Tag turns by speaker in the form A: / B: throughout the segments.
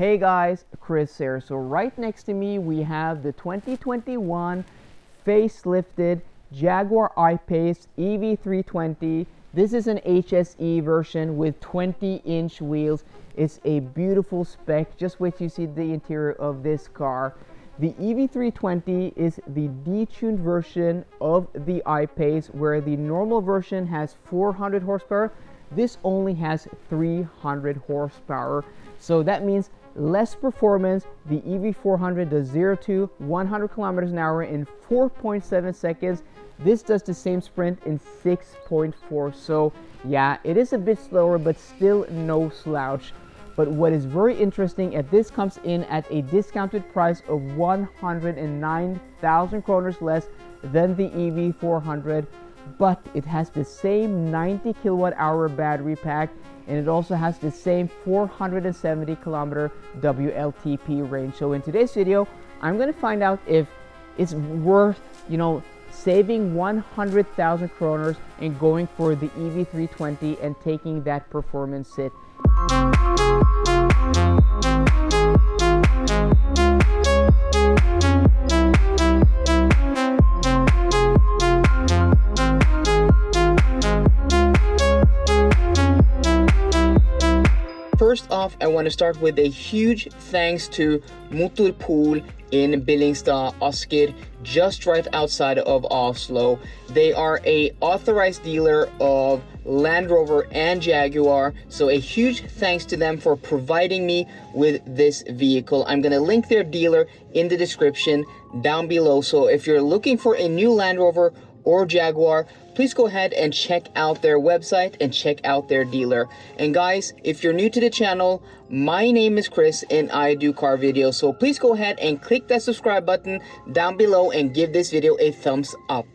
A: Hey guys, Chris here. So right next to me we have the 2021 facelifted Jaguar I-Pace EV320. This is an HSE version with 20-inch wheels. It's a beautiful spec. Just wait till you see the interior of this car. The EV320 is the detuned version of the I-Pace, where the normal version has 400 horsepower. This only has 300 horsepower. So that means less performance. The EV400 does 0 to 100 kilometers an hour in 4.7 seconds. This does the same sprint in 6.4. So yeah, it is a bit slower, but still no slouch. But what is very interesting, this comes in at a discounted price of 109,000 kroners less than the EV400, but it has the same 90 kilowatt hour battery pack, and it also has the same 470 kilometer WLTP range. So in today's video, I'm going to find out if it's worth, saving 100,000 kroners and going for the EV320 and taking that performance hit. First off, I want to start with a huge thanks to Motorpool in Billingstad, Asker, just right outside of Oslo. They are a authorized dealer of Land Rover and Jaguar, so a huge thanks to them for providing me with this vehicle. I'm going to link their dealer in the description down below, so if you're looking for a new Land Rover or Jaguar, please go ahead and check out their website and check out their dealer. And guys, if you're new to the channel, my name is Chris and I do car videos, so please go ahead and click that subscribe button down below and give this video a thumbs up.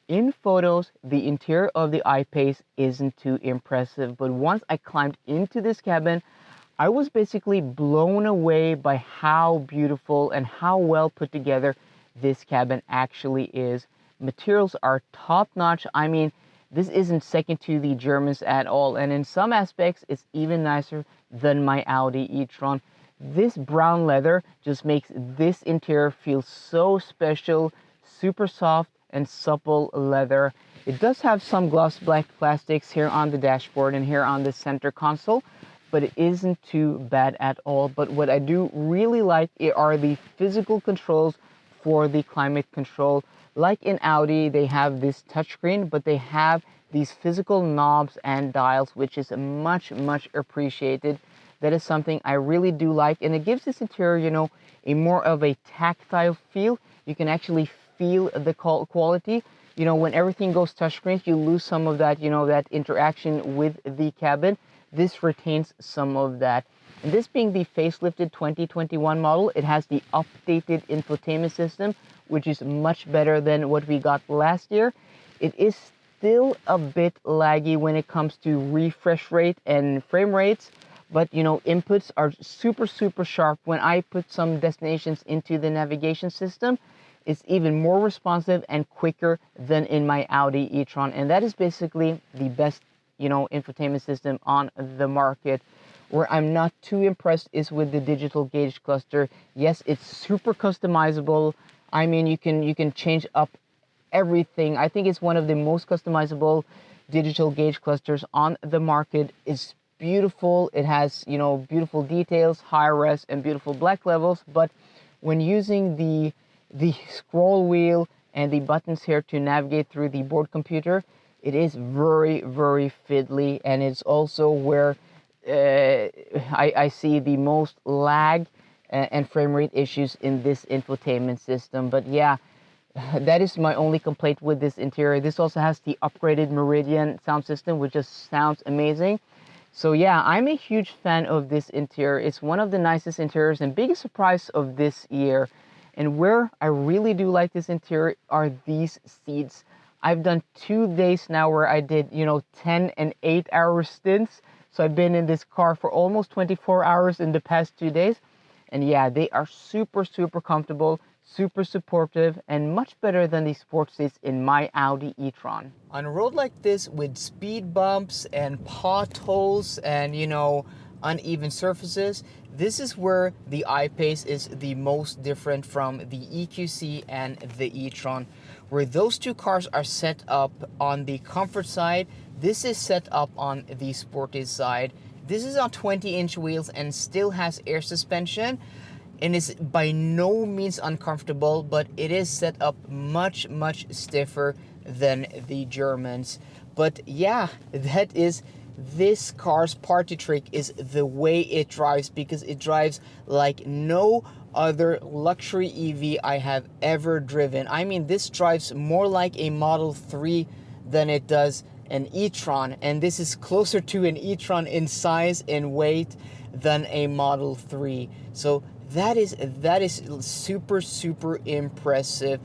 A: In photos, the interior of the I-Pace isn't too impressive, but once I climbed into this cabin, I was basically blown away by how beautiful and how well put together this cabin actually is. Materials are top-notch. I mean, this isn't second to the Germans at all, and in some aspects it's even nicer than my Audi e-tron. This brown leather just makes this interior feel so special, super soft and supple leather. It does have some gloss black plastics here on the dashboard and here on the center console, but it isn't too bad at all. But what I do really like are the physical controls for the climate control. Like in Audi, they have this touchscreen, but they have these physical knobs and dials, which is much appreciated. That is something I really do like, and it gives this interior, a more of a tactile feel. You can actually feel the quality. When everything goes touchscreen, you lose some of that, that interaction with the cabin. This retains some of that. And this being the facelifted 2021 model, it has the updated infotainment system, which is much better than what we got last year. It is still a bit laggy when it comes to refresh rate and frame rates, but inputs are super sharp. When I put some destinations into the navigation system, it's even more responsive and quicker than in my Audi e-tron, and that is basically the best infotainment system on the market. Where I'm not too impressed is with the digital gauge cluster. Yes, it's super customizable. I mean, you can change up everything. I think it's one of the most customizable digital gauge clusters on the market. It's beautiful. It has, beautiful details, high res, and beautiful black levels. But when using the scroll wheel and the buttons here to navigate through the board computer, it is very fiddly, and it's also where I see the most lag and frame rate issues in this infotainment system. But yeah, that is my only complaint with this interior. This also has the upgraded Meridian sound system, which just sounds amazing. So yeah, I'm a huge fan of this interior. It's one of the nicest interiors and biggest surprise of this year. And where I really do like this interior are these seats. I've done 2 days now where I did 10 and 8 hour stints. So I've been in this car for almost 24 hours in the past 2 days. And yeah, they are super comfortable, super supportive, and much better than the sport seats in my Audi e-tron. On a road like this with speed bumps and potholes and uneven surfaces. This is where the I-Pace is the most different from the EQC and the e-tron. Where those two cars are set up on the comfort side, this is set up on the sporty side. This is on 20-inch wheels and still has air suspension, and is by no means uncomfortable, but it is set up much stiffer than the Germans. But yeah, that is this car's party trick, is the way it drives, because it drives like no other luxury EV I have ever driven. I mean, this drives more like a Model 3 than it does an e-tron, and this is closer to an e-tron in size and weight than a Model 3. So that is super impressive.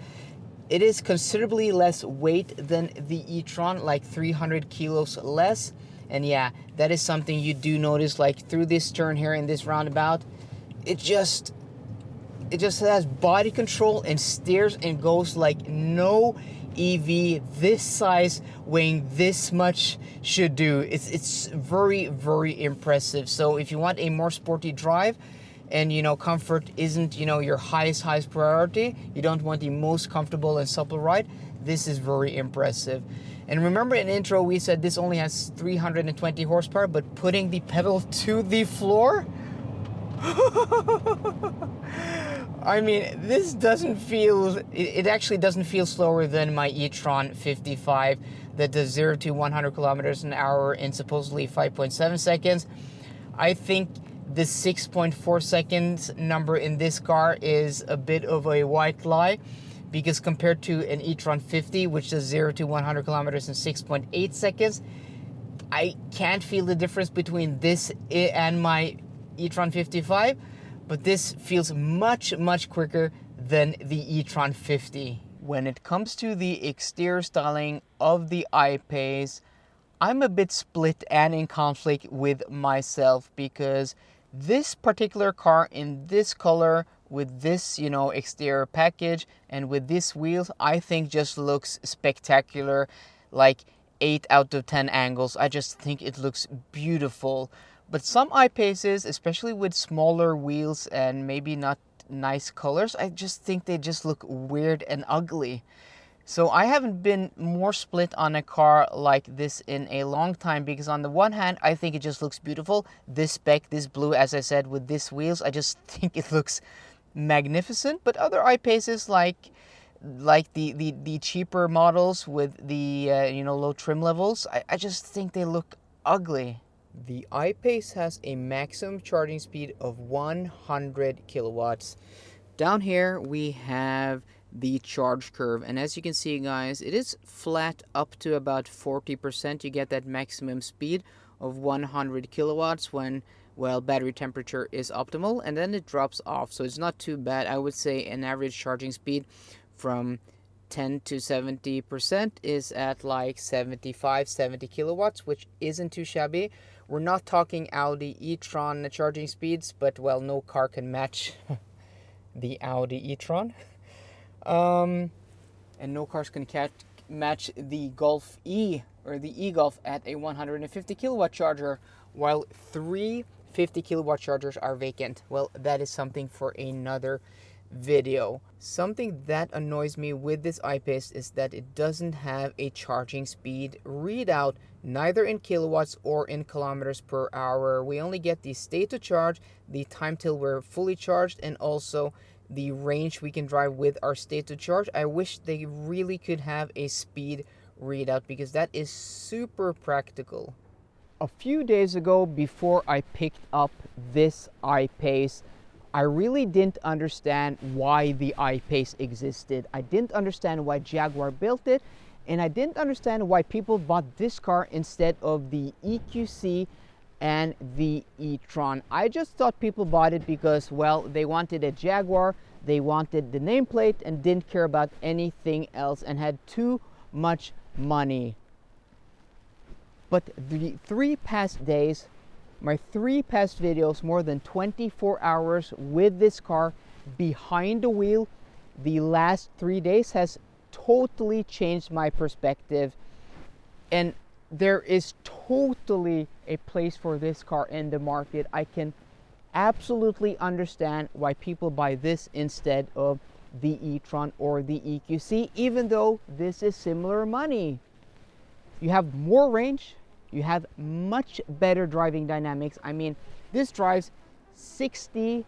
A: It is considerably less weight than the e-tron, like 300 kilos less. And yeah, that is something you do notice, like through this turn here in this roundabout. It just has body control and steers and goes like no EV this size weighing this much should do. It's very impressive. So if you want a more sporty drive, and you know, comfort isn't, you know, your highest priority, you don't want the most comfortable and supple ride, this is very impressive. And remember in intro we said this only has 320 horsepower, but putting the pedal to the floor, I mean, this doesn't feel, it actually doesn't feel slower than my e-tron 55 that does 0 to 100 kilometers an hour in supposedly 5.7 seconds. I think the 6.4 seconds number in this car is a bit of a white lie, because compared to an e-tron 50, which does 0 to 100 kilometers in 6.8 seconds, I can't feel the difference between this and my e-tron 55, but this feels much quicker than the e-tron 50. When it comes to the exterior styling of the I-Pace, I'm a bit split and in conflict with myself, because this particular car in this color with this, you know, exterior package and with these wheels, I think just looks spectacular, like 8 out of 10 angles. I just think it looks beautiful. But some I-Paces, especially with smaller wheels and maybe not nice colors, I just think they just look weird and ugly. So I haven't been more split on a car like this in a long time, because on the one hand, I think it just looks beautiful. This spec, this blue, as I said, with these wheels, I just think it looks magnificent. But other I-Paces, like the cheaper models with the you know, low trim levels, I just think they look ugly. The I-Pace has a maximum charging speed of 100 kilowatts. Down here we have the charge curve, and as you can see, guys, it is flat up to about 40%. You get that maximum speed of 100 kilowatts when, well, battery temperature is optimal, and then it drops off, so it's not too bad. I would say an average charging speed from 10 to 70% is at like 70 kilowatts, which isn't too shabby. We're not talking Audi e-tron charging speeds, but well, no car can match the Audi e-tron. And no cars can match the Golf E or the e-Golf at a 150 kilowatt charger, while 3 50 kilowatt chargers are vacant. Well, that is something for another video. Something that annoys me with this I-Pace is that it doesn't have a charging speed readout, neither in kilowatts or in kilometers per hour. We only get the state to charge, the time till we're fully charged, and also the range we can drive with our state to charge. I wish they really could have a speed readout, because that is super practical. A few days ago, before I picked up this I-Pace, I really didn't understand why the I-Pace existed. I didn't understand why Jaguar built it, and I didn't understand why people bought this car instead of the EQC and the e-tron. I just thought people bought it because, well, they wanted a Jaguar, they wanted the nameplate, and didn't care about anything else, and had too much money. But the 3 past days, my 3 past videos, more than 24 hours with this car behind the wheel, the last 3 days has totally changed my perspective. And there is totally
B: a place for this car in the market, I can absolutely understand why people buy this instead of the e-tron or the EQC, even though this is similar money. You have more range, you have much better driving dynamics. I mean, this drives 60%,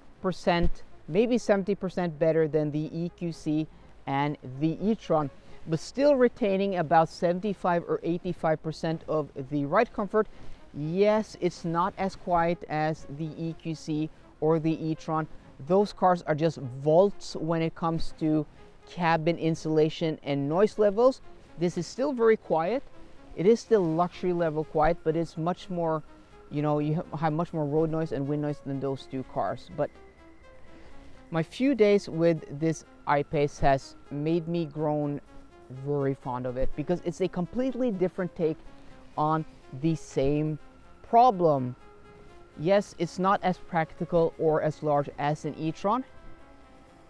B: maybe 70% better than the EQC and the e-tron, but still retaining about 75 or 85% of the ride comfort. Yes, it's not as quiet as the EQC or the e-tron. Those cars are just vaults when it comes to cabin insulation and noise levels. This is still very quiet. It is still luxury level quiet, but it's much more, you know, you have much more road noise and wind noise than those two cars. But my few days with this I-Pace has made me grown very fond of it, because it's a completely different take on the same problem. Yes, it's not as practical or as large as an e-tron,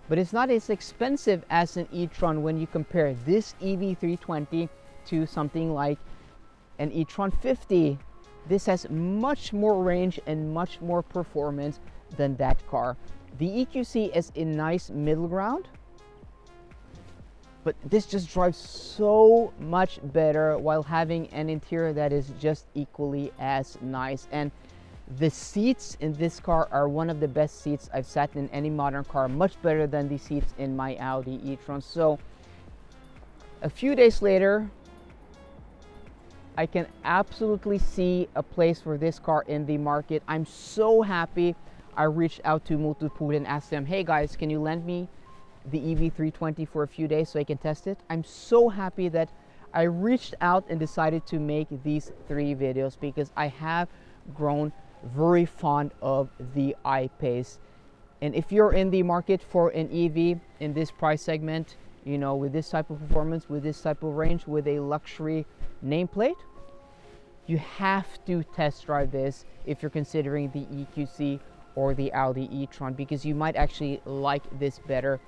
B: but it's not as expensive as an e-tron when you compare this EV320 to something like an e-tron 50. This has much more range and much more performance than that car. The EQC is a nice middle ground, but this just drives so much better while having an interior that is just equally as nice. And the seats in this car are one of the best seats I've sat in any modern car, much better than the seats in my Audi e-tron. So a few days later, I can absolutely see a place for this car in the market. I'm so happy I reached out to Motorpool and asked them, hey guys, can you lend me the EV320 for a few days so I can test it? I'm so happy that I reached out and decided to make these 3 videos, because I have grown very fond of the I-Pace. And if you're in the market for an EV in this price segment, you know, with this type of performance, with this type of range, with a luxury nameplate, you have to test drive this if you're considering the EQC or the Audi e-tron, because you might actually like this better.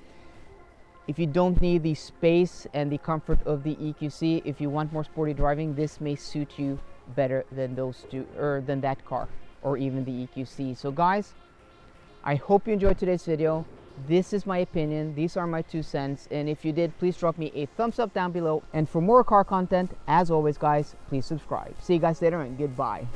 B: If you don't need the space and the comfort of the EQC, if you want more sporty driving, this may suit you better than those two, or than that car, or even the EQC. So guys, I hope you enjoyed today's video. This is my opinion, these are my 2 cents, and if you did, please drop me a thumbs up down below. And for more car content, as always guys, please subscribe. See you guys later, and goodbye.